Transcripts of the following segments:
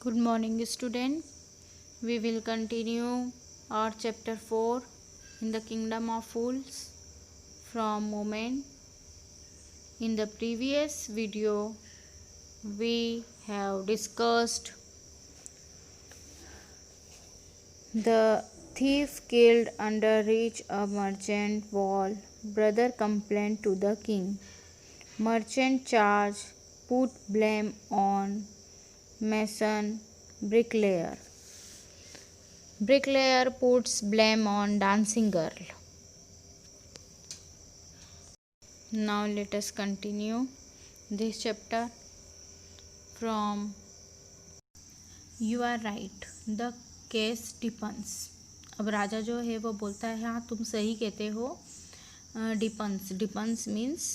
Good morning, student. We will continue our chapter 4 in the Kingdom of Fools from moment. In the previous video, we have discussed the thief killed under reach a merchant wall. Brother complained to the king. Merchant charge put blame on mason bricklayer. Bricklayer puts blame on dancing girl. Now let us continue this chapter from You are right, the case depends. अब राजा जो है वो बोलता है हाँ तुम सही कहते हो. डिपेंड्स मीन्स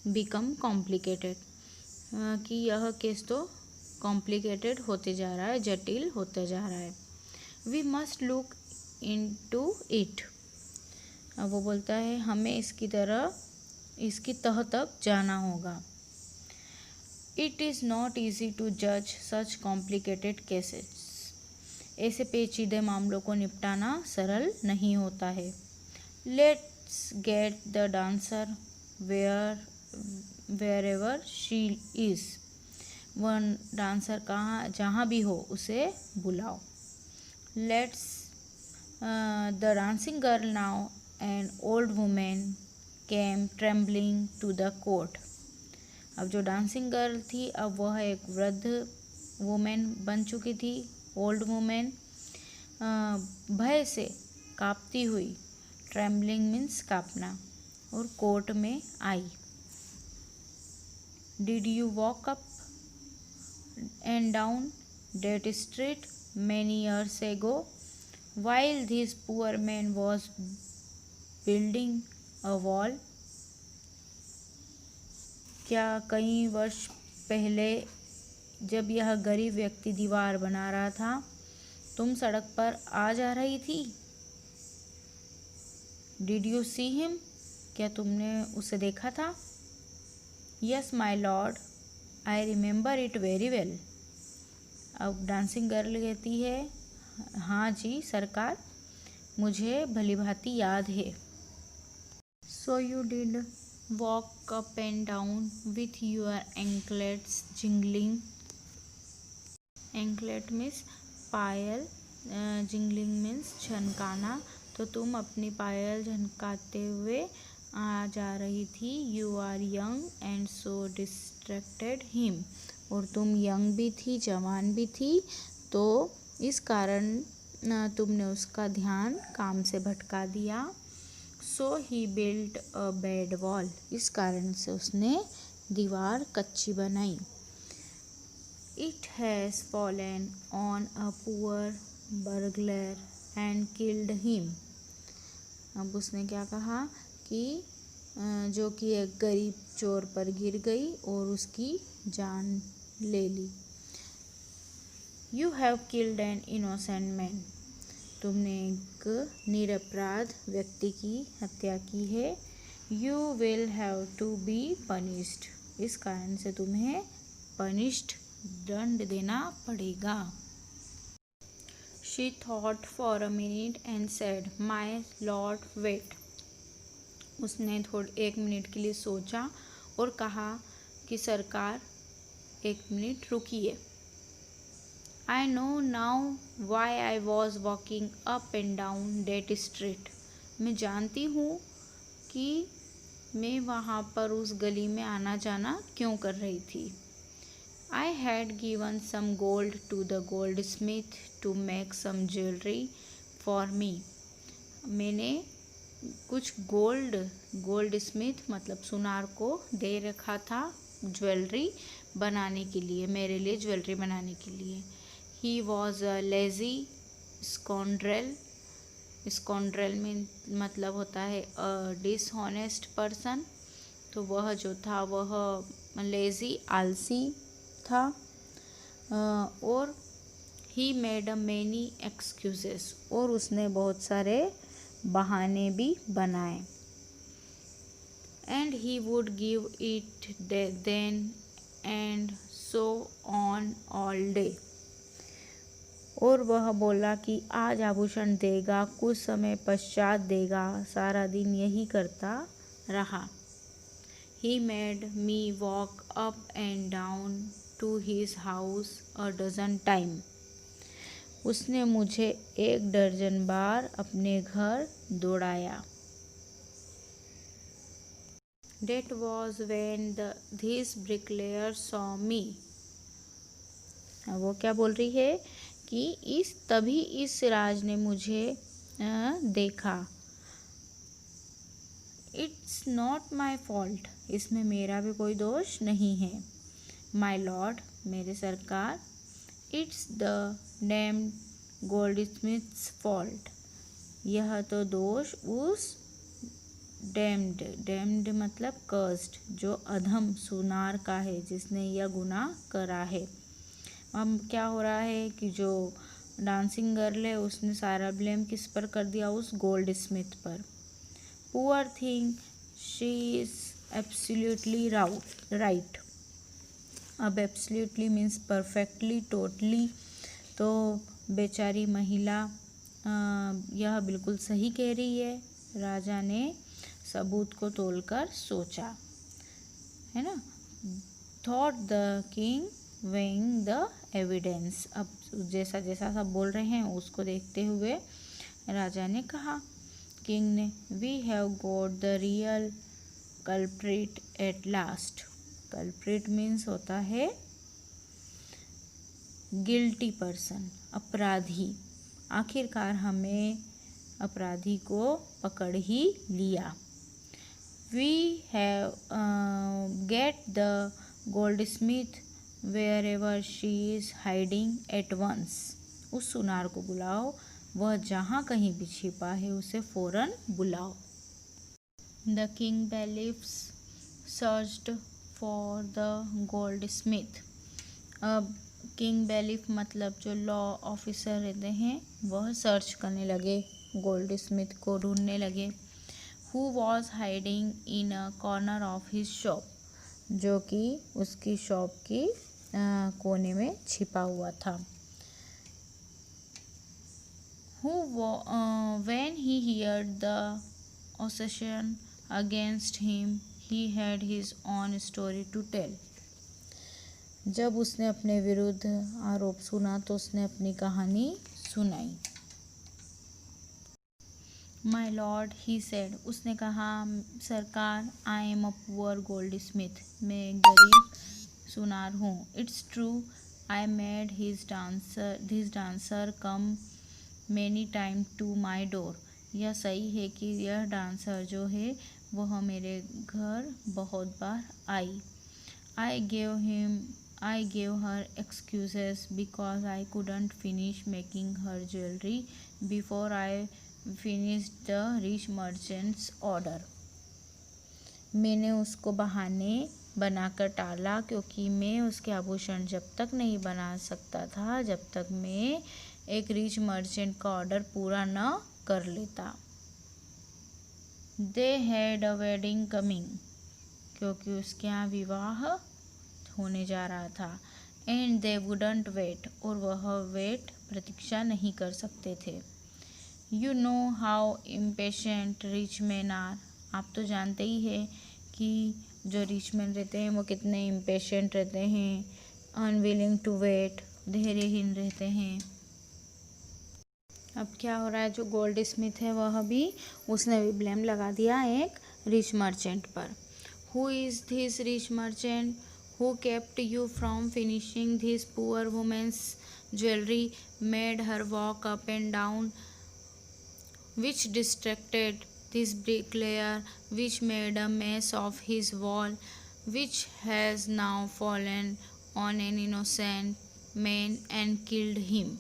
बिकम कॉम्प्लिकेटेड, कि यह केस तो कॉम्प्लिकेटेड होते जा रहा है, जटिल होते जा रहा है. We must look into it. अब वो बोलता है हमें इसकी तह तक जाना होगा. It is not easy to जज सच कॉम्प्लिकेटेड केसेस. ऐसे पेचीदे मामलों को निपटाना सरल नहीं होता है. Let's get the dancer wherever she is. वह डांसर जहाँ भी हो उसे बुलाओ. Let's the dancing girl now an old woman came trembling to the court. अब जो डांसिंग गर्ल थी अब वह एक वृद्ध वुमेन बन चुकी थी, ओल्ड वुमेन, भय से कांपती हुई. ट्रेम्बलिंग मीन्स कांपना, और कोर्ट में आई. Did you walk up and down that street many years ago while this poor man was building a wall. क्या कई वर्ष पहले जब यह गरीब व्यक्ति दीवार बना रहा था तुम सड़क पर आ जा रही थी. Did you see him. क्या तुमने उसे देखा था. Yes my lord I remember it very well. अब डांसिंग गर्ल कहती है हाँ जी सरकार, मुझे भली भांति याद है. So you did walk up and down with your anklets jingling. Anklet means पायल, जिंगलिंग मीन्स झनकाना. तो तुम अपनी पायल झनकाते हुए आ जा रही थी. You are young and so distracted him. और तुम यंग भी थी, जवान भी थी, तो इस कारण तुमने उसका ध्यान काम से भटका दिया. सो ही बिल्ट अ बैड वॉल. इस कारण से उसने दीवार कच्ची बनाई. It has fallen on a poor burglar and killed him. अब उसने क्या कहा कि जो कि एक गरीब चोर पर गिर गई और उसकी जान ले ली. You have killed an innocent man. तुमने एक निरपराध व्यक्ति की हत्या की है. You will have to be punished. इस कारण से तुम्हें पनिश्ड, दंड देना पड़ेगा. She thought for a minute and said my lord wait. उसने एक मिनट के लिए सोचा और कहा कि सरकार एक मिनट रुकिए. I know now why I was walking up and down that street. मैं जानती हूँ कि मैं वहाँ पर उस गली में आना जाना क्यों कर रही थी. I had given some gold to the goldsmith to make some jewellery for me. मैंने कुछ गोल्ड स्मिथ मतलब सुनार को दे रखा था ज्वेलरी बनाने के लिए, मेरे लिए ज्वेलरी बनाने के लिए. He was a lazy स्कॉन्ड्रेल. स्कॉन्ड्रेल में मतलब होता है अ डिसऑनेस्ट पर्सन. तो वह जो था वह लेजी, आलसी था. और he made a many excuses. और उसने बहुत सारे बहाने भी बनाए. And he would give it then and so on all day. और वह बोला कि आज आभूषण देगा, कुछ समय पश्चात देगा। सारा दिन यही करता रहा। He made me walk up and down to his house a dozen times. उसने मुझे 1 दर्जन बार अपने घर दौड़ाया। That was when this bricklayer saw me. वो क्या बोल रही है कि तभी इस राज ने मुझे देखा। इट्स नॉट माई फॉल्ट, इसमें मेरा भी कोई दोष नहीं है। माई लॉर्ड, मेरे सरकार। इट्स द डैम्ड गोल्डस्मिथ्स फॉल्ट, यह तो दोष उस डैम्ड मतलब कर्स्ड, जो अधम सुनार का है, जिसने यह गुनाह करा है। अब क्या हो रहा है कि जो डांसिंग गर्ल है उसने सारा ब्लेम किस पर कर दिया? उस गोल्ड स्मिथ पर। Poor thing, she is absolutely right. अब एब्सोल्युटली मीन्स परफेक्टली, टोटली। तो बेचारी महिला यह बिल्कुल सही कह रही है। राजा ने सबूत को तोलकर सोचा, है ना। Thought the king weighing the evidence. अब जैसा जैसा सब बोल रहे हैं उसको देखते हुए राजा ने कहा, किंग ने, we have got the real culprit at last. Culprit means होता है गिल्टी पर्सन, अपराधी। आखिरकार हमें अपराधी को पकड़ ही लिया। We have get the goldsmith wherever she is hiding at once. उस सुनार को बुलाओ, वह जहाँ कहीं भी छिपा है उसे फौरन बुलाओ। The king bailiffs searched for the goldsmith. अब किंग बैलिफ मतलब जो लॉ ऑफिसर रहते हैं वह सर्च करने लगे, गोल्डस्मिथ को ढूंढने लगे। Who was hiding in a corner of his shop, जो कि उसकी शॉप की कोने में छिपा हुआ था। When he heard the accusation against him, he had his own story to tell. जब उसने अपने विरुद्ध आरोप सुना तो उसने अपनी कहानी सुनाई। माई लॉर्ड, ही सेड, उसने कहा, सरकार, I am a poor goldsmith, मैं एक गरीब सुनार हूँ। It's true, I made this dancer come many time to my door. यह सही है कि यह डांसर जो है वह मेरे घर बहुत बार आई। I gave her excuses because I couldn't finish making her jewelry before I finished the rich merchant's order. मैंने उसको बहाने बनाकर टाला क्योंकि मैं उसके आभूषण जब तक नहीं बना सकता था जब तक मैं एक रिच मर्चेंट का ऑर्डर पूरा न कर लेता। They had a wedding coming, क्योंकि उसके यहाँ विवाह होने जा रहा था। एंड दे वुडंट वेट, और वह प्रतीक्षा नहीं कर सकते थे। You know how impatient rich man are, आप तो जानते ही हैं कि जो रिच मैन रहते हैं वो कितने इम्पेशेंट रहते हैं। अनविलिंग टू वेट, धैर्यहीन रहते हैं। अब क्या हो रहा है, जो गोल्ड स्मिथ है वह भी, उसने भी ब्लेम लगा दिया एक रिच मर्चेंट पर। Who is this rich merchant who kept you from finishing this poor woman's jewelry, made her walk up and down, which distracted this bricklayer, which made a mess of his wall, which has now fallen on an innocent man and killed him.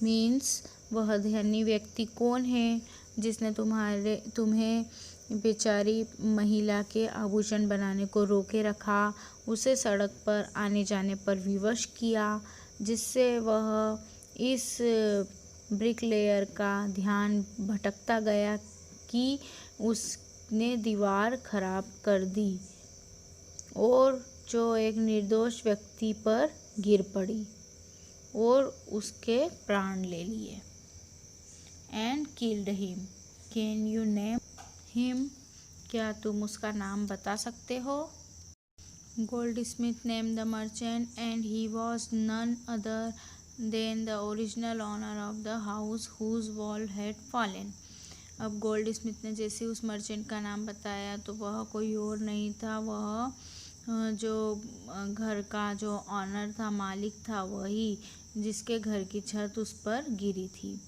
Means वह धनी व्यक्ति कौन है जिसने तुम्हें बेचारी महिला के आभूषण बनाने को रोके रखा, उसे सड़क पर आने जाने पर विवश किया, जिससे वह इस ब्रिकलेयर का ध्यान भटकता गया कि उसने दीवार खराब कर दी और जो एक निर्दोष व्यक्ति पर गिर पड़ी। और उसके प्राण ले लिए। And killed him, can you name him, क्या तुम उसका नाम बता सकते हो? Goldsmith named the merchant, and he was none other than the original owner of the house whose wall had fallen. अब गोल्ड स्मिथ ने जैसे उस मर्चेंट का नाम बताया तो वह कोई और नहीं था, वह जो घर का जो ऑनर था, मालिक था, वही जिसके घर की छत उस पर गिरी थी।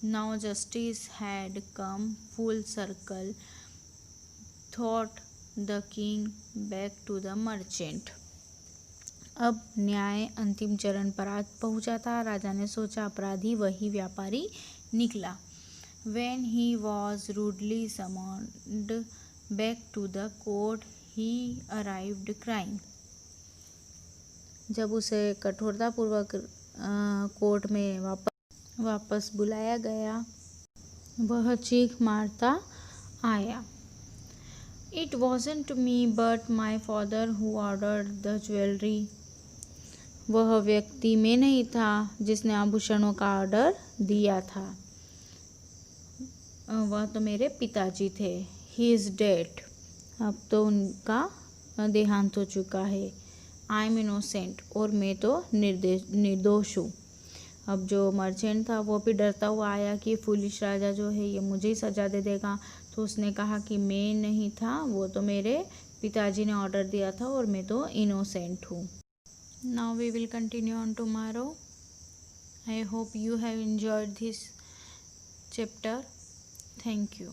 Now justice had come full circle, thought the king back to the merchant. अब न्याय अंतिम चरण पर आ पहुंचा था। राजा ने सोचा अपराधी वही व्यापारी निकला। When he was rudely summoned back to the court, he arrived crying. जब उसे कठोरतापूर्वक कोर्ट में वापस बुलाया गया, वह चीख मारता आया। It wasn't me but my father who ordered the jewelry. वह व्यक्ति मैं नहीं था जिसने आभूषणों का ऑर्डर दिया था, वह तो मेरे पिताजी थे। He is dead. अब तो उनका देहांत हो चुका है। I am innocent. और मैं तो निर्दोष हूँ। अब जो मर्चेंट था वो भी डरता हुआ आया कि फुलिश राजा जो है ये मुझे ही सजा दे देगा, तो उसने कहा कि मैं नहीं था, वो तो मेरे पिताजी ने ऑर्डर दिया था और मैं तो इनोसेंट हूँ। Now we will continue on tomorrow. I hope you have enjoyed this chapter. Thank you.